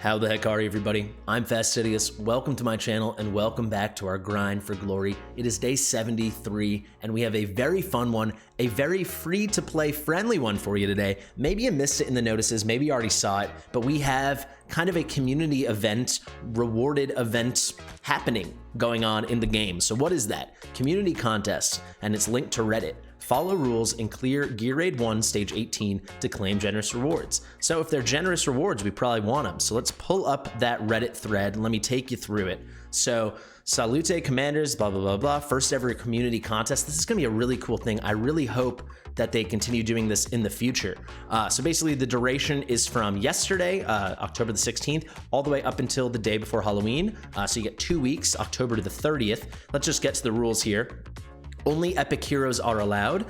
How the heck are you, everybody? I'm Fastidious. Welcome to my channel and welcome back to our grind for glory. It is day 73 and we have a very fun one, a very free to play friendly one for you today. Maybe you missed it in the notices, maybe you already saw it, but we have kind of a community event, rewarded event happening going on in the game. So what is that? Community contest, and it's linked to Reddit. Follow rules and clear Gear Raid 1 Stage 18 to claim generous rewards. So if they're generous rewards, we probably want them. So let's pull up that Reddit thread and let me take you through it. So salute commanders, blah, blah, blah, blah. First ever community contest. This is gonna be a really cool thing. I really hope that they continue doing this in the future. So basically the duration is from yesterday, October the 16th, all the way up until the day before Halloween. So you get 2 weeks, October to the 30th. Let's just get to the rules here. Only epic heroes are allowed.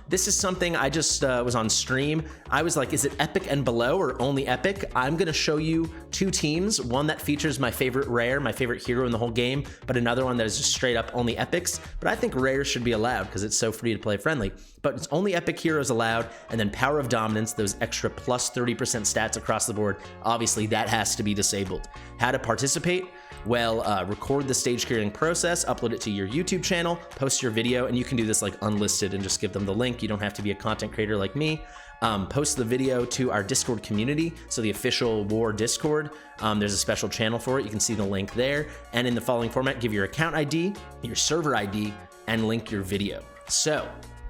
This is something I just was on stream. I was like, is it epic and below or only epic? I'm gonna show you two teams, one that features my favorite rare, my favorite hero in the whole game, but another one that is just straight up only epics. But I think rares should be allowed because it's so free to play friendly. But it's only epic heroes allowed, and then power of dominance, those extra plus 30% stats across the board, obviously that has to be disabled. How to participate? Well, record the stage clearing process, upload it to your YouTube channel, post your video, and you can do this like unlisted and just give them the link. You don't have to be a content creator like me. Post the video to our Discord community, so the official War Discord. There's a special channel for it. You can see the link there. And in the following format, give your account ID, your server ID, and link your video. So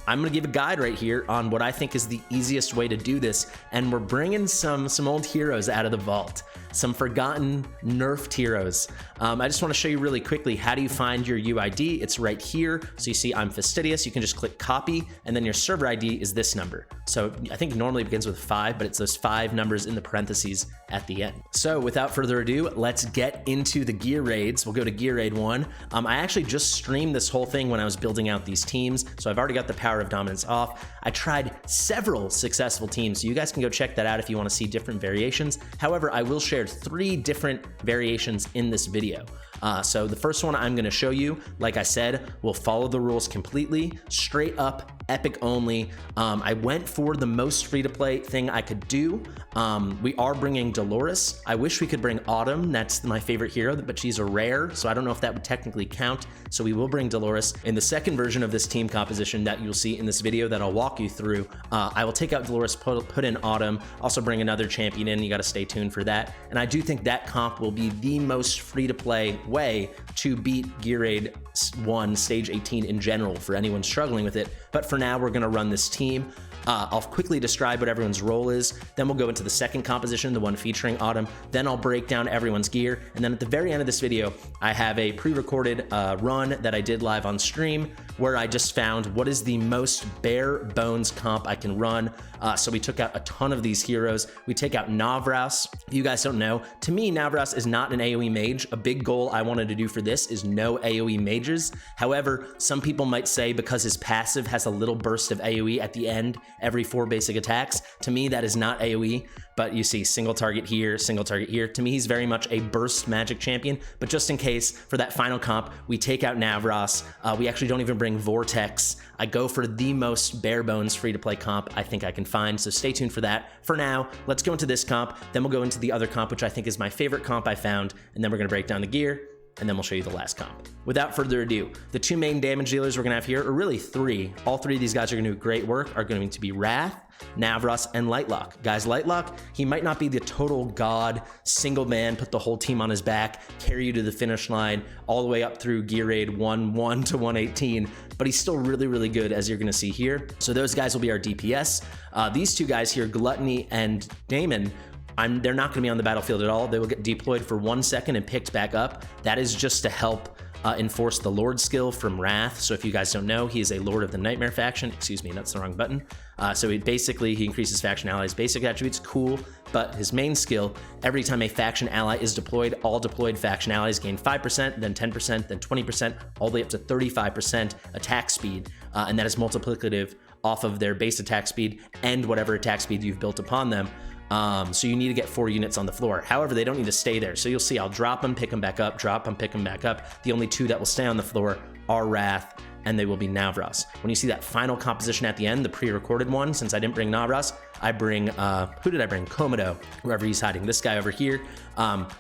I'm gonna give a guide right here on what I think is the easiest way to do this, and we're bringing some old heroes out of the vault, some forgotten nerfed heroes. I just wanna show you really quickly, how do you find your UID? It's right here. So you see I'm Fastidious, you can just click copy, and then your server ID is this number. So I think normally it begins with 5, but it's those 5 numbers in the parentheses at the end. So without further ado, let's get into the gear raids. We'll go to Gear Raid 1. I actually just streamed this whole thing when I was building out these teams, so I've already got the power of dominance off. I tried several successful teams, so you guys can go check that out if you want to see different variations. However, I will share 3 different variations in this video. So the first one I'm going to show you, like I said, will follow the rules completely, straight up, epic only. I went for the most free-to-play thing I could do. We are bringing Dolores. I wish we could bring Autumn. That's my favorite hero, but she's a rare, so I don't know if that would technically count. So we will bring Dolores. In the second version of this team composition that you'll see in this video that I'll walk you through, I will take out Dolores, put in Autumn, also bring another champion in. You got to stay tuned for that. And I do think that comp will be the most free-to-play way to beat Gear Raid 1 Stage 18 in general for anyone struggling with it. But for now, we're going to run this team. I'll quickly describe what everyone's role is, then we'll go into the second composition, the one featuring Autumn, then I'll break down everyone's gear, and then at the very end of this video, I have a pre-recorded run that I did live on stream where I just found what is the most bare bones comp I can run. So we took out a ton of these heroes. We take out Navras. If you guys don't know, to me, Navras is not an AOE mage. A big goal I wanted to do for this is no AOE mages. However, some people might say because his passive has a little burst of AOE at the end, every 4 basic attacks. To me, that is not AOE, but you see single target here, single target here. To me, he's very much a burst magic champion, but just in case, for that final comp, we take out Navras. We actually don't even bring Vortex. I go for the most bare bones free-to-play comp I think I can find, so stay tuned for that. For now, let's go into this comp, then we'll go into the other comp, which I think is my favorite comp I found, and then we're gonna break down the gear, and then we'll show you the last comp. Without further ado, the 2 main damage dealers we're gonna have here are really 3. All 3 of these guys are gonna do great work, are going to be Wrath, Navras, and Lightlock. Guys, Lightlock, he might not be the total god, single man, put the whole team on his back, carry you to the finish line, all the way up through Gear Raid 1-1 to 118, but he's still really, really good, as you're gonna see here. So those guys will be our DPS. These 2 guys here, Gluttony and Damon, they're not going to be on the battlefield at all. They will get deployed for 1 second and picked back up. That is just to help enforce the Lord skill from Wrath. So if you guys don't know, he is a Lord of the Nightmare faction. Excuse me, that's the wrong button. So he increases faction allies' basic attributes, cool, but his main skill, every time a faction ally is deployed, all deployed faction allies gain 5%, then 10%, then 20%, all the way up to 35% attack speed, and that is multiplicative off of their base attack speed and whatever attack speed you've built upon them. So you need to get 4 units on the floor. However, they don't need to stay there. So you'll see I'll drop them, pick them back up, drop them, pick them back up. The only 2 that will stay on the floor are Wrath and they will be Navras. When you see that final composition at the end, the pre-recorded one, since I didn't bring Navras, I bring, who did I bring? Komodo, wherever he's hiding. This guy over here,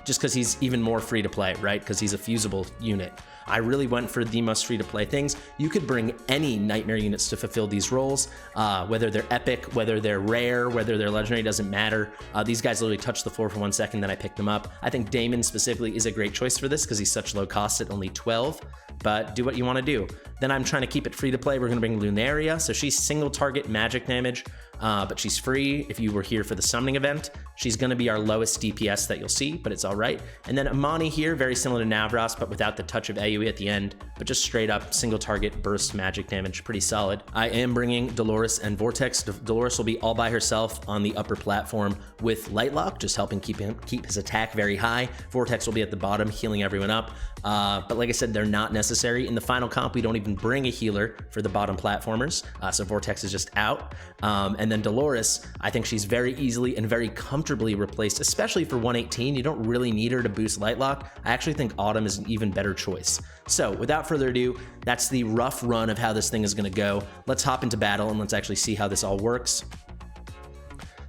just because he's even more free to play, right? Because he's a fusible unit. I really went for the most free to play things. You could bring any Nightmare units to fulfill these roles, whether they're epic, whether they're rare, whether they're legendary, doesn't matter. These guys literally touch the floor for 1 second, then I picked them up. I think Damon specifically is a great choice for this because he's such low cost at only 12, but do what you want to do. Then I'm trying to keep it free to play. We're going to bring Lunaria. So she's single target magic damage, but she's free. If you were here for the summoning event, she's going to be our lowest DPS that you'll see, but it's all right. And then Amani here, very similar to Navras, but without the touch of AOE at the end, but just straight up single target burst magic damage, pretty solid. I am bringing Dolores and Vortex. Dolores will be all by herself on the upper platform with Lightlock, just helping keep his attack very high. Vortex will be at the bottom, healing everyone up. But like I said, they're not necessary. In the final comp, we don't even bring a healer for the bottom platformers, so Vortex is just out. And then Dolores, I think she's very easily and very comfortably replaced, especially for 118. You don't really need her to boost Lightlock. I actually think Autumn is an even better choice. So without further ado, that's the rough run of how this thing is going to go. Let's hop into battle and let's actually see how this all works.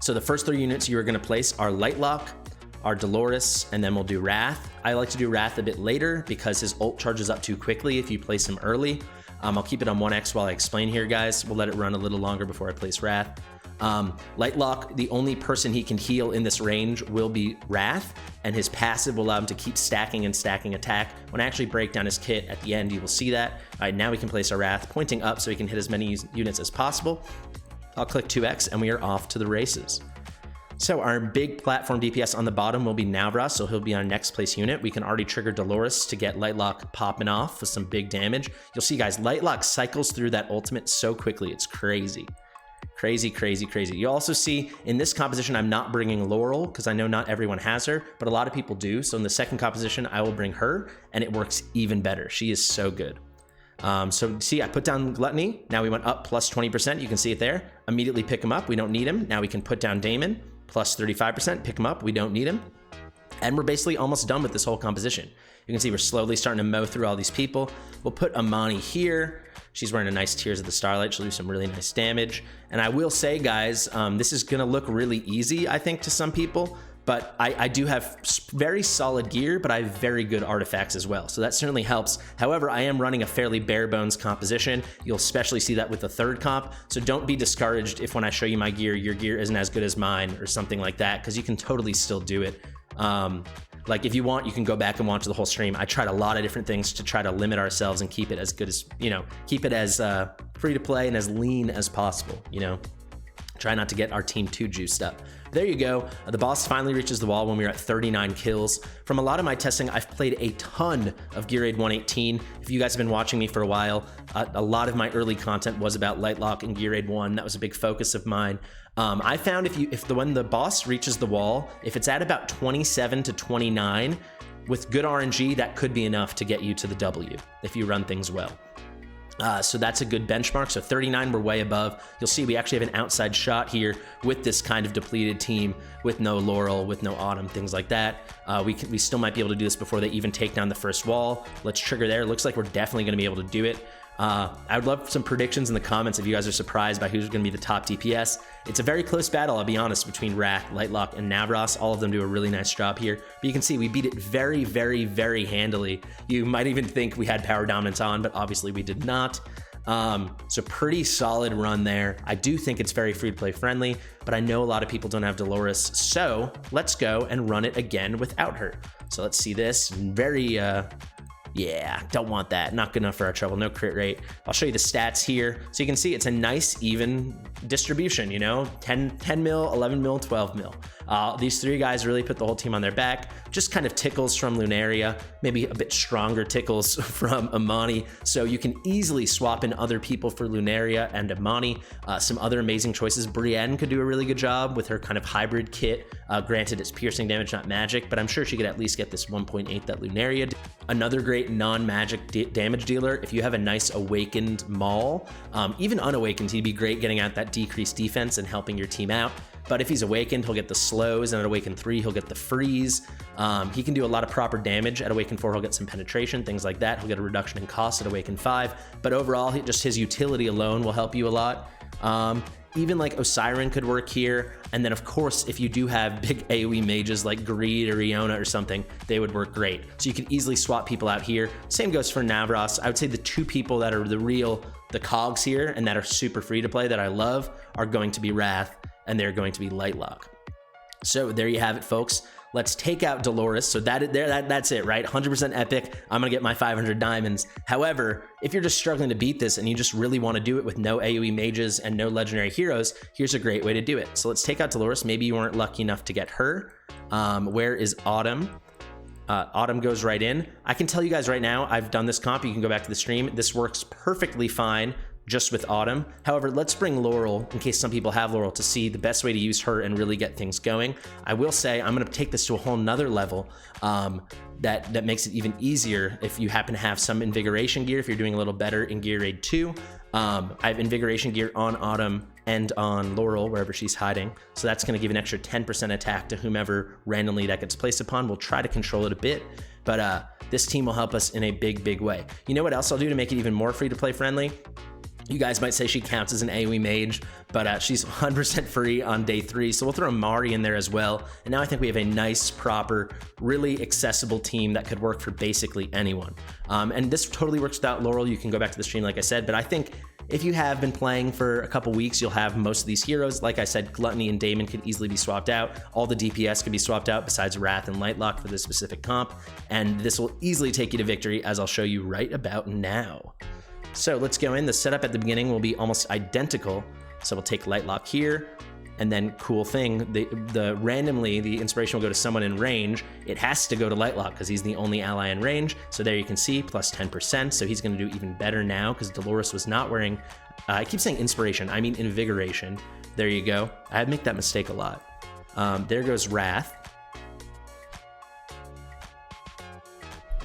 So the first 3 units you are going to place are Lightlock, our Dolores, and then we'll do Wrath. I like to do Wrath a bit later because his ult charges up too quickly if you place him early. I'll keep it on 1x while I explain here, guys. We'll let it run a little longer before I place Wrath. Lightlock, the only person he can heal in this range will be Wrath, and his passive will allow him to keep stacking and stacking attack. When I actually break down his kit at the end, you will see that. All right, now we can place our Wrath, pointing up so he can hit as many units as possible. I'll click 2x, and we are off to the races. So our big platform DPS on the bottom will be Navras, so he'll be our next place unit. We can already trigger Dolores to get Lightlock popping off with some big damage. You'll see, guys, Lightlock cycles through that ultimate so quickly. It's crazy. Crazy, crazy, crazy. You'll also see in this composition, I'm not bringing Laurel because I know not everyone has her, but a lot of people do. So in the second composition, I will bring her, and it works even better. She is so good. So see, I put down Gluttony. Now we went up plus 20%. You can see it there. Immediately pick him up. We don't need him. Now we can put down Damon. Plus 35%, pick him up, we don't need him. And we're basically almost done with this whole composition. You can see we're slowly starting to mow through all these people. We'll put Amani here. She's wearing a nice Tears of the Starlight. She'll do some really nice damage. And I will say, guys, this is gonna look really easy, I think, to some people, but I do have very solid gear, but I have very good artifacts as well. So that certainly helps. However, I am running a fairly bare bones composition. You'll especially see that with the third comp. So don't be discouraged if when I show you my gear, your gear isn't as good as mine or something like that, because you can totally still do it. Like if you want, you can go back and watch the whole stream. I tried a lot of different things to try to limit ourselves and keep it as good as, you know, keep it as free to play and as lean as possible, you know. Try not to get our team too juiced up. There you go. The boss finally reaches the wall when we were at 39 kills. From a lot of my testing, I've played a ton of Gear Aid 118. If you guys have been watching me for a while, a lot of my early content was about Lightlock and Gear Aid 1. That was a big focus of mine. I found when the boss reaches the wall, if it's at about 27 to 29, with good RNG, that could be enough to get you to the W if you run things well. So that's a good benchmark. So 39, we're way above. You'll see we actually have an outside shot here with this kind of depleted team, with no Laurel, with no Autumn, things like that. We still might be able to do this before they even take down the first wall. Let's trigger there. Looks like we're definitely going to be able to do it. I would love some predictions in the comments if you guys are surprised by who's going to be the top DPS. It's a very close battle, I'll be honest, between Wrath, Lightlock, and Navras. All of them do a really nice job here. But you can see we beat it very, very, very handily. You might even think we had power dominance on, but obviously we did not. So pretty solid run there. I do think it's very free-to-play friendly, but I know a lot of people don't have Dolores, so let's go and run it again without her. So let's see this. Very, yeah, don't want that. Not good enough for our trouble. No crit rate. I'll show you the stats here. So you can see it's a nice, even distribution, you know, 10 mil, 11 mil, 12 mil. These three guys really put the whole team on their back. Just kind of tickles from Lunaria, maybe a bit stronger tickles from Amani. So you can easily swap in other people for Lunaria and Amani. Some other amazing choices. Brienne could do a really good job with her kind of hybrid kit. Granted, it's piercing damage, not magic, but I'm sure she could at least get this 1.8 that Lunaria did. Another great non-magic damage dealer, if you have a nice awakened Maul, even unawakened, he'd be great getting out that decreased defense and helping your team out. but if he's awakened, he'll get the slows, and at awakened 3, he'll get the freeze. He can do a lot of proper damage. At awakened 4, he'll get some penetration, things like that. He'll get a reduction in cost at awakened 5, but overall, just his utility alone will help you a lot. Even like Osiren could work here. And then of course, if you do have big AoE mages like Greed or Iona or something, they would work great. So you can easily swap people out here. Same goes for Navras. I would say the 2 people that are the cogs here and that are super free to play that I love are going to be Wrath and they're going to be Lightlock. So there you have it, folks. Let's take out Dolores. So that's it, right? 100% epic. I'm gonna get my 500 diamonds. However, if you're just struggling to beat this and you just really wanna do it with no AoE mages and no legendary heroes, here's a great way to do it. So let's take out Dolores. Maybe you weren't lucky enough to get her. Where is Autumn? Autumn goes right in. I can tell you guys right now, I've done this comp. You can go back to the stream. This works perfectly fine just with Autumn. However, let's bring Laurel, in case some people have Laurel, to see the best way to use her and really get things going. I will say I'm gonna take this to a whole nother level that makes it even easier if you happen to have some invigoration gear, if you're doing a little better in gear raid 2. I have invigoration gear on Autumn and on Laurel, wherever she's hiding. So that's gonna give an extra 10% attack to whomever randomly that gets placed upon. We'll try to control it a bit, but this team will help us in a big way. You know what else I'll do to make it even more free to play friendly? You guys might say she counts as an AoE mage, but she's 100% free on day 3, so we'll throw Mari in there as well. And now I think we have a nice, proper, really accessible team that could work for basically anyone. And this totally works without Laurel. You can go back to the stream like I said, but I think if you have been playing for a couple weeks, you'll have most of these heroes. Like I said, Gluttony and Daemon could easily be swapped out. All the DPS could be swapped out besides Wrath and Lightlock for this specific comp. And this will easily take you to victory, as I'll show you right about now. So let's go in. The setup at the beginning will be almost identical. So we'll take Lightlock here, and then cool thing, randomly the inspiration will go to someone in range. It has to go to Lightlock because he's the only ally in range. So there you can see plus 10%. So he's going to do even better now because Dolores was not wearing. I keep saying inspiration. I mean invigoration. There you go. I make that mistake a lot. There goes Wrath,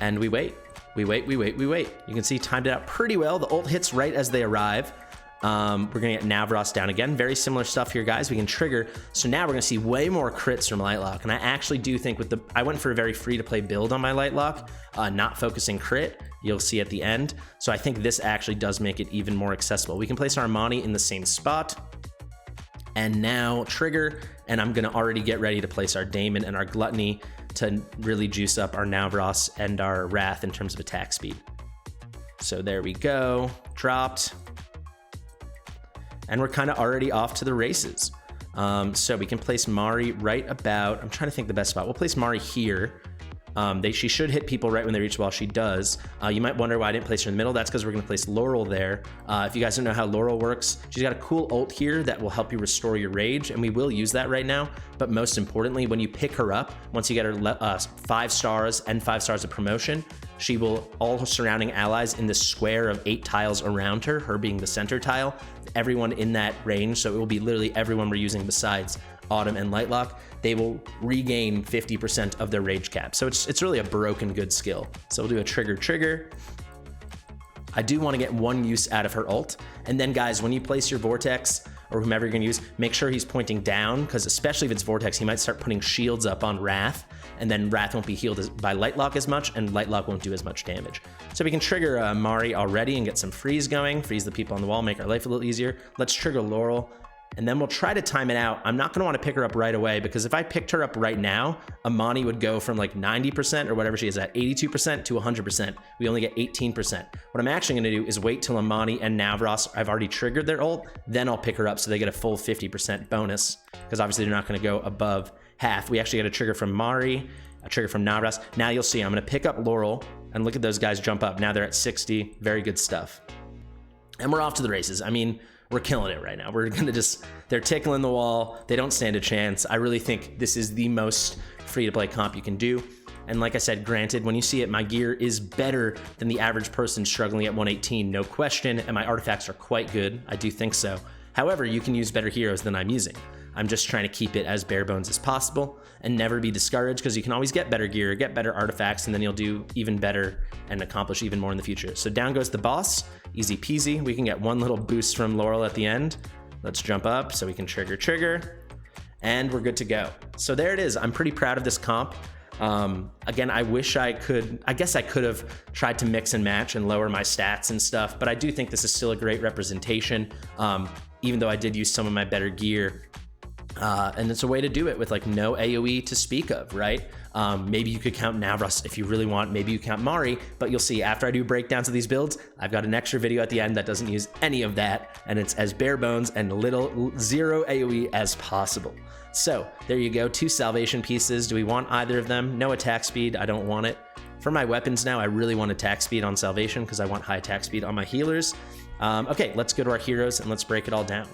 and we wait. We wait. You can see timed it out pretty well. The ult hits right as they arrive. We're gonna get Navras down again. Very similar stuff here, guys. We can trigger. So now we're gonna see way more crits from Lightlock. And I actually do think I went for a very free to play build on my Lightlock, not focusing crit. You'll see at the end. So I think this actually does make it even more accessible. We can place our Amani in the same spot. And now trigger, and I'm gonna already get ready to place our Daemon and our Gluttony to really juice up our Navras and our Wrath in terms of attack speed. So there we go, dropped. And we're kind of already off to the races. So we can place Mari right about, I'm trying to think the best spot. We'll place Mari here. She should hit people right when they reach the wall. She does. You might wonder why I didn't place her in the middle. That's because we're going to place Laurel there. If you guys don't know how Laurel works, she's got a cool ult here that will help you restore your rage, and we will use that right now. But most importantly, when you pick her up, once you get her 5 stars and 5 stars of promotion, she will, all her surrounding allies in this square of 8 tiles around her, her being the center tile, everyone in that range, so it will be literally everyone we're using besides Autumn and Lightlock, they will regain 50% of their rage cap. So it's really a broken good skill. So we'll do a trigger. I do want to get 1 use out of her ult. And then guys, when you place your Vortex or whomever you're gonna use, make sure he's pointing down, because especially if it's Vortex, he might start putting shields up on Wrath, and then Wrath won't be healed by Lightlock as much, and Lightlock won't do as much damage. So we can trigger Mari already and get some freeze going, freeze the people on the wall, make our life a little easier. Let's trigger Laurel. And then we'll try to time it out. I'm not gonna wanna pick her up right away, because if I picked her up right now, Amani would go from like 90% or whatever she is at, 82% to 100%. We only get 18%. What I'm actually gonna do is wait till Amani and Navras, I've already triggered their ult, then I'll pick her up so they get a full 50% bonus, because obviously they're not gonna go above half. We actually get a trigger from Mari, a trigger from Navras. Now you'll see, I'm gonna pick up Laurel, and look at those guys jump up. Now they're at 60, very good stuff. And we're off to the races. I mean, we're killing it right now. We're gonna they're tickling the wall. They don't stand a chance. I really think this is the most free to play comp you can do. And like I said, granted, when you see it, my gear is better than the average person struggling at 118, no question, and my artifacts are quite good. I do think so. However, you can use better heroes than I'm using. I'm just trying to keep it as bare bones as possible and never be discouraged, because you can always get better gear, get better artifacts, and then you'll do even better and accomplish even more in the future. So down goes the boss, easy peasy. We can get 1 little boost from Laurel at the end. Let's jump up so we can trigger. and we're good to go. So there it is. I'm pretty proud of this comp. Again, I guess I could have tried to mix and match and lower my stats and stuff, but I do think this is still a great representation, even though I did use some of my better gear. And it's a way to do it with like no AOE to speak of, right? Maybe you could count Navras if you really want. Maybe you count Mari, but you'll see after I do breakdowns of these builds, I've got an extra video at the end that doesn't use any of that, and it's as bare bones and zero AOE as possible. So there you go, 2 salvation pieces. Do we want either of them? No attack speed, I don't want it. For my weapons now, I really want attack speed on salvation because I want high attack speed on my healers. Okay, let's go to our heroes and let's break it all down.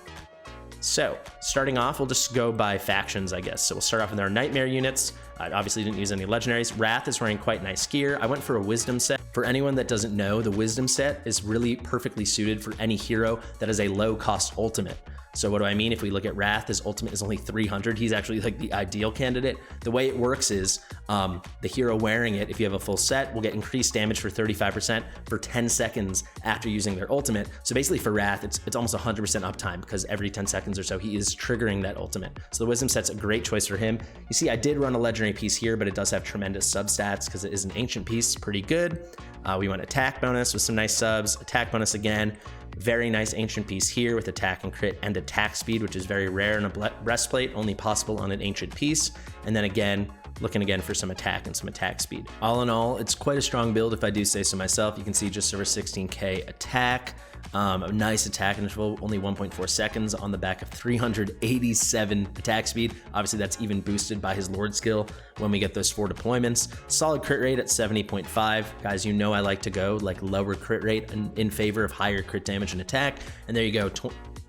So starting off, we'll just go by factions, I guess. So we'll start off with our Nightmare units. I obviously didn't use any legendaries. Wrath is wearing quite nice gear. I went for a Wisdom set. For anyone that doesn't know, the Wisdom set is really perfectly suited for any hero that is a low cost ultimate. So what do I mean? If we look at Wrath, his ultimate is only 300. He's actually like the ideal candidate. The way it works is the hero wearing it, if you have a full set, will get increased damage for 35% for 10 seconds after using their ultimate. So basically for Wrath, it's almost 100% uptime because every 10 seconds or so, he is triggering that ultimate. So the Wisdom set's a great choice for him. You see, I did run a legendary piece here, but it does have tremendous substats because it is an ancient piece, pretty good. We went attack bonus with some nice subs, attack bonus again. Very nice ancient piece here with attack and crit and attack speed, which is very rare in a breastplate, only possible on an ancient piece. And then again, looking again for some attack and some attack speed. All in all, it's quite a strong build if I do say so myself. You can see just over 16k attack, a nice attack interval, only 1.4 seconds on the back of 387 attack speed. Obviously that's even boosted by his Lord skill when we get those 4 deployments. Solid crit rate at 70.5. Guys, you know I like to go like lower crit rate in favor of higher crit damage and attack. And there you go,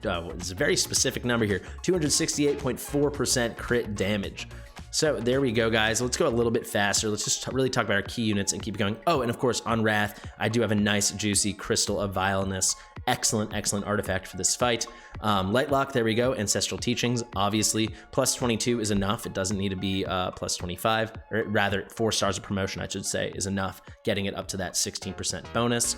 it's a very specific number here, 268.4% crit damage. So there we go, guys. Let's go a little bit faster. Let's just really talk about our key units and keep it going. Oh, and of course, on Wrath, I do have a nice, juicy Crystal of Vileness. Excellent, excellent artifact for this fight. Lightlock, there we go. Ancestral Teachings, obviously. Plus 22 is enough. It doesn't need to be plus 25, or rather, 4 stars of promotion, I should say, is enough, getting it up to that 16% bonus.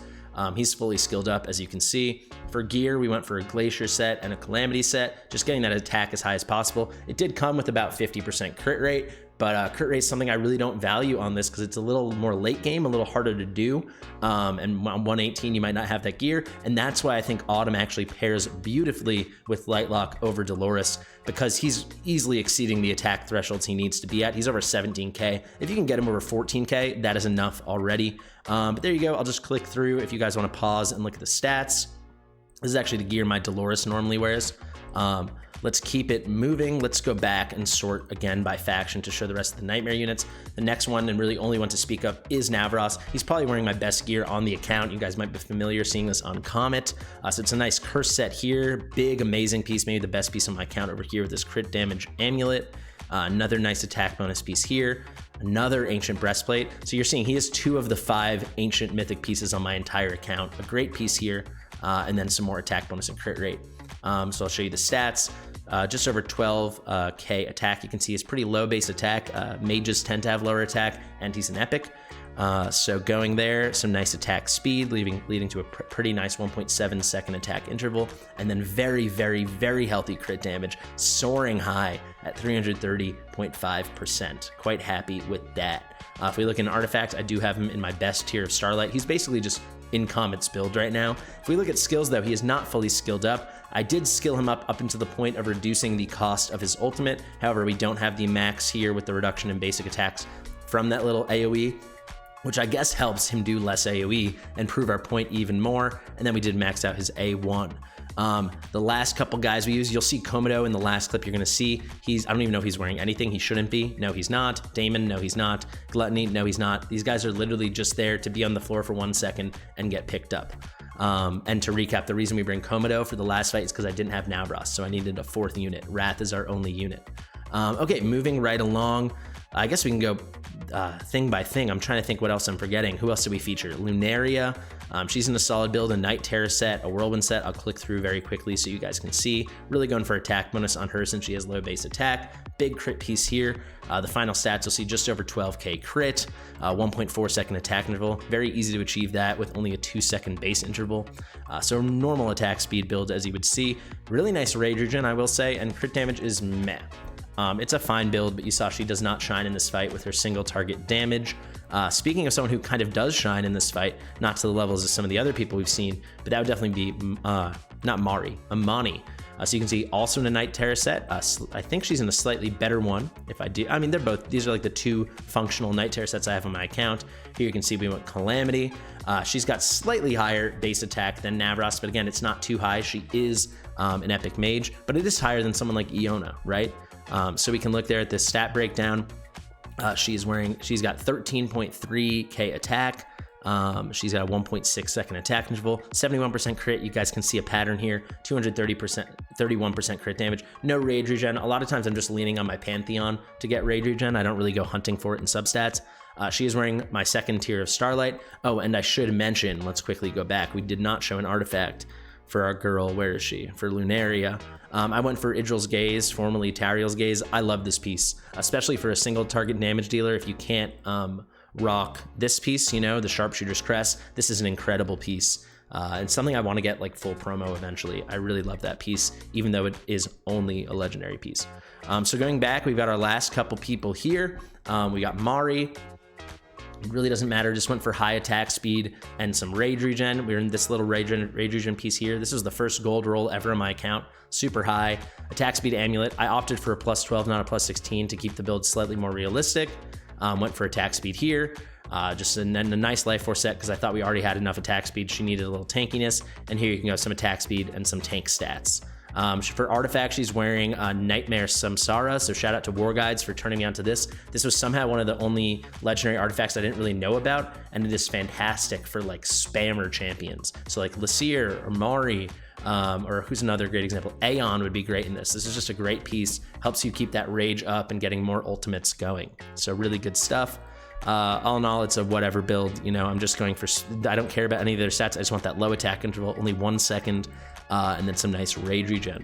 He's fully skilled up, as you can see. For gear, we went for a Glacier set and a Calamity set, just getting that attack as high as possible. It did come with about 50% crit rate, but crit rate is something I really don't value on this because it's a little more late game, a little harder to do. And on 118, you might not have that gear. And that's why I think Autumn actually pairs beautifully with Lightlock over Dolores, because he's easily exceeding the attack thresholds he needs to be at. He's over 17k. If you can get him over 14k, that is enough already. But there you go. I'll just click through if you guys want to pause and look at the stats. This is actually the gear my Dolores normally wears. Let's keep it moving. Let's go back and sort again by faction to show the rest of the Nightmare units. The next one, and really only one to speak of, is Navras. He's probably wearing my best gear on the account. You guys might be familiar seeing this on Comet. So it's a nice curse set here. Big, amazing piece, maybe the best piece on my account over here with this crit damage amulet. Another nice attack bonus piece here. Another ancient breastplate. So you're seeing he has 2 of the 5 ancient mythic pieces on my entire account. A great piece here, and then some more attack bonus and crit rate. So I'll show you the stats. Just over 12k attack. You can see it's pretty low base attack. Mages tend to have lower attack, and he's an epic. So going there, some nice attack speed, leading to a pretty nice 1.7 second attack interval, and then very, very, very healthy crit damage, soaring high at 330.5%. Quite happy with that. If we look in artifacts, I do have him in my best tier of Starlight. He's basically just in Comet's build right now. If we look at skills though, he is not fully skilled up. I did skill him up into the point of reducing the cost of his ultimate. However, we don't have the max here with the reduction in basic attacks from that little AOE, which I guess helps him do less AOE and prove our point even more. And then we did max out his A1. The last couple guys we used, you'll see Komodo in the last clip you're gonna see. I don't even know if he's wearing anything. He shouldn't be. No, he's not. Damon, no, he's not. Gluttony, no, he's not. These guys are literally just there to be on the floor for 1 second and get picked up. And to recap, the reason we bring Komodo for the last fight is because I didn't have Navras, so I needed a 4th unit. Wrath is our only unit. Okay, moving right along. I guess we can go thing by thing. I'm trying to think what else I'm forgetting. Who else did we feature? Lunaria. She's in a solid build, a Night Terror set, a Whirlwind set. I'll click through very quickly so you guys can see. Really going for attack bonus on her since she has low base attack. Big crit piece here. The final stats, you'll see just over 12k crit, 1.4 second attack interval. Very easy to achieve that with only a 2 second base interval. So normal attack speed build as you would see. Really nice rage regen, I will say, and crit damage is meh. It's a fine build, but you saw she does not shine in this fight with her single target damage. Speaking of someone who kind of does shine in this fight, not to the levels of some of the other people we've seen, but that would definitely be not Mari, Amani. So you can see also in a Night Terror set. I think she's in a slightly better one. If I do, I mean, they're both, these are like the two functional Night Terror sets I have on my account. Here you can see we went Calamity. She's got slightly higher base attack than Navras, but again, it's not too high. She is an epic mage, but it is higher than someone like Iona, right? So we can look there at this stat breakdown. She's got 13.3k attack. She's got a 1.6 second attack interval, 71% crit. You guys can see a pattern here, 31% crit damage. No rage regen. A lot of times I'm just leaning on my Pantheon to get rage regen. I don't really go hunting for it in substats. She is wearing my second tier of Starlight. Oh, and I should mention, let's quickly go back. We did not show an artifact for our girl. Where is she? For Lunaria. I went for Idril's Gaze, formerly Tariel's Gaze. I love this piece, especially for a single target damage dealer. If you can't rock this piece, you know, the Sharpshooter's Crest, this is an incredible piece. And something I want to get like full promo eventually. I really love that piece, even though it is only a legendary piece. So going back, we've got our last couple people here. We got Mari. It really doesn't matter, just went for high attack speed and some rage regen. We're in this little rage regen piece here. This was the first gold roll ever on my account. Super high. Attack speed amulet. I opted for a plus 12, not a plus 16 to keep the build slightly more realistic. Went for attack speed here. Just a nice life force set because I thought we already had enough attack speed. She needed a little tankiness. And here you can go some attack speed and some tank stats. For artifact, she's wearing Nightmare Samsara, so shout out to War Guides for turning me on to this. This was somehow one of the only legendary artifacts I didn't really know about, and it is fantastic for like spammer champions. So like Lasir or Mari, or who's another great example? Aeon would be great in this. This is just a great piece, helps you keep that rage up and getting more ultimates going. So really good stuff. All in all, it's a whatever build. You know, I'm just going for, I don't care about any of their stats. I just want that low attack interval, only 1 second. And then some nice rage regen.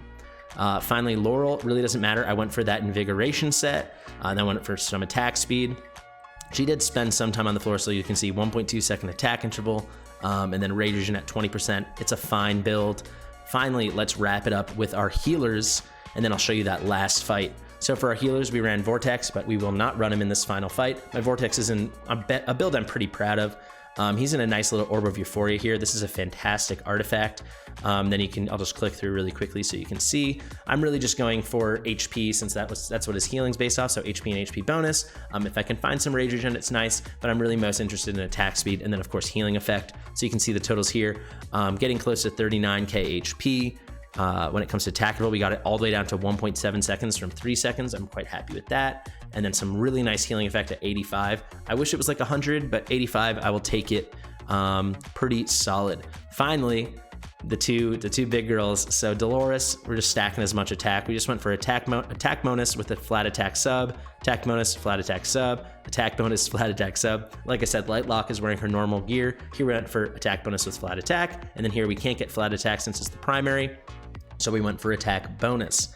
Finally, Laurel, really doesn't matter. I went for that invigoration set, and then went for some attack speed. She did spend some time on the floor, so you can see 1.2 second attack interval, and then rage regen at 20%. It's a fine build. Finally, let's wrap it up with our healers, and then I'll show you that last fight. So for our healers, we ran Vortex, but we will not run him in this final fight. My Vortex is in a build I'm pretty proud of. He's in a nice little Orb of Euphoria here. This is a fantastic artifact. Then you can, I'll just click through really quickly so you can see. I'm really just going for HP since that's what his healing's based off, so HP and HP bonus. If I can find some rage regen, it's nice, but I'm really most interested in attack speed and then of course healing effect. So you can see the totals here, getting close to 39k HP. When it comes to attack roll, we got it all the way down to 1.7 seconds from 3 seconds. I'm quite happy with that. And then some really nice healing effect at 85. I wish it was like 100, but 85, I will take it. Pretty solid. Finally, the two big girls. So Dolores, we're just stacking as much attack. We just went for attack bonus with a flat attack sub, attack bonus, flat attack sub, attack bonus, flat attack sub. Like I said, Lightlock is wearing her normal gear. Here we went for attack bonus with flat attack, and then here we can't get flat attack since it's the primary. So we went for attack bonus.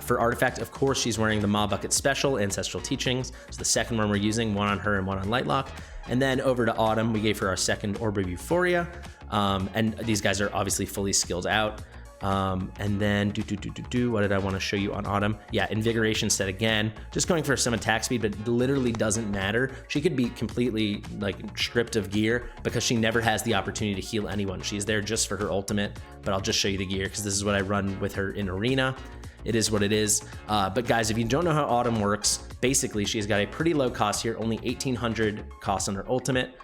For artifact, of course, she's wearing the Maw Bucket Special, Ancestral Teachings. It's the second one we're using, one on her and one on Lightlock. And then over to Autumn, we gave her our second Orb of Euphoria. And these guys are obviously fully skilled out. And then what did I want to show you on Autumn? Yeah, Invigoration set again, just going for some attack speed, but it literally doesn't matter. She could be completely like stripped of gear because she never has the opportunity to heal anyone. She's there just for her ultimate, but I'll just show you the gear because this is what I run with her in Arena. It is what it is. But guys, if you don't know how Autumn works, basically she's got a pretty low cost here, only 1,800 cost on her ultimate.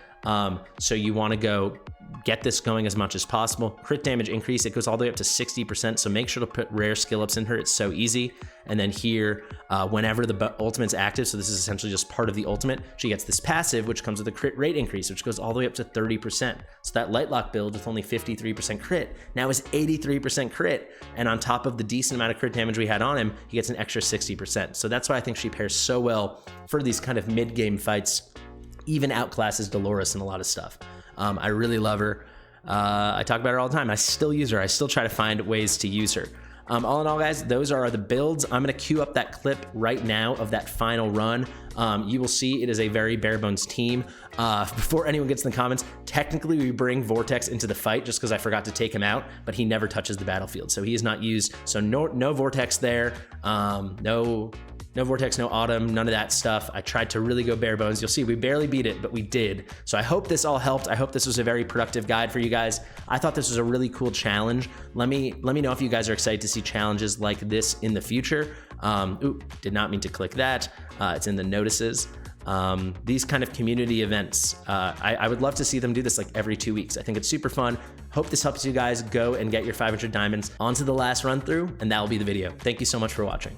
So you want to go get this going as much as possible. Crit damage increase, it goes all the way up to 60%, so make sure to put rare skill ups in her. It's so easy. And then here, whenever the ultimate's active, so this is essentially just part of the ultimate, she gets this passive, which comes with a crit rate increase, which goes all the way up to 30%. So that Lightlock build with only 53% crit now is 83% crit. And on top of the decent amount of crit damage we had on him, he gets an extra 60%. So that's why I think she pairs so well for these kind of mid-game fights, even outclasses Dolores in a lot of stuff. I really love her. I talk about her all the time. I still use her. I still try to find ways to use her. All in all, guys, those are the builds. I'm going to queue up that clip right now of that final run. You will see it is a very bare bones team. Before anyone gets in the comments, technically we bring Vortex into the fight just because I forgot to take him out, but he never touches the battlefield, so he is not used. So no Vortex there. No No Vortex, no Autumn, none of that stuff. I tried to really go bare bones. You'll see we barely beat it, but we did. So I hope this all helped. I hope this was a very productive guide for you guys. I thought this was a really cool challenge. Let me know if you guys are excited to see challenges like this in the future. Ooh, did not mean to click that. It's in the notices. These kind of community events, I would love to see them do this like every 2 weeks. I think it's super fun. Hope this helps you guys go and get your 500 diamonds onto the last run through, and that will be the video. Thank you so much for watching.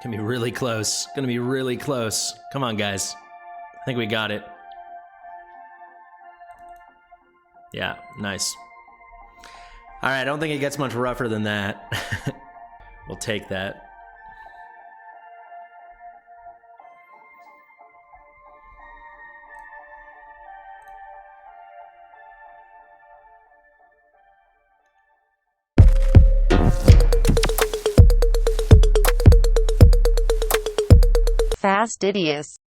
Gonna be really close. Gonna be really close. Come on, guys. I think we got it. Yeah, nice. All right, I don't think it gets much rougher than that. We'll take that. Fastidious.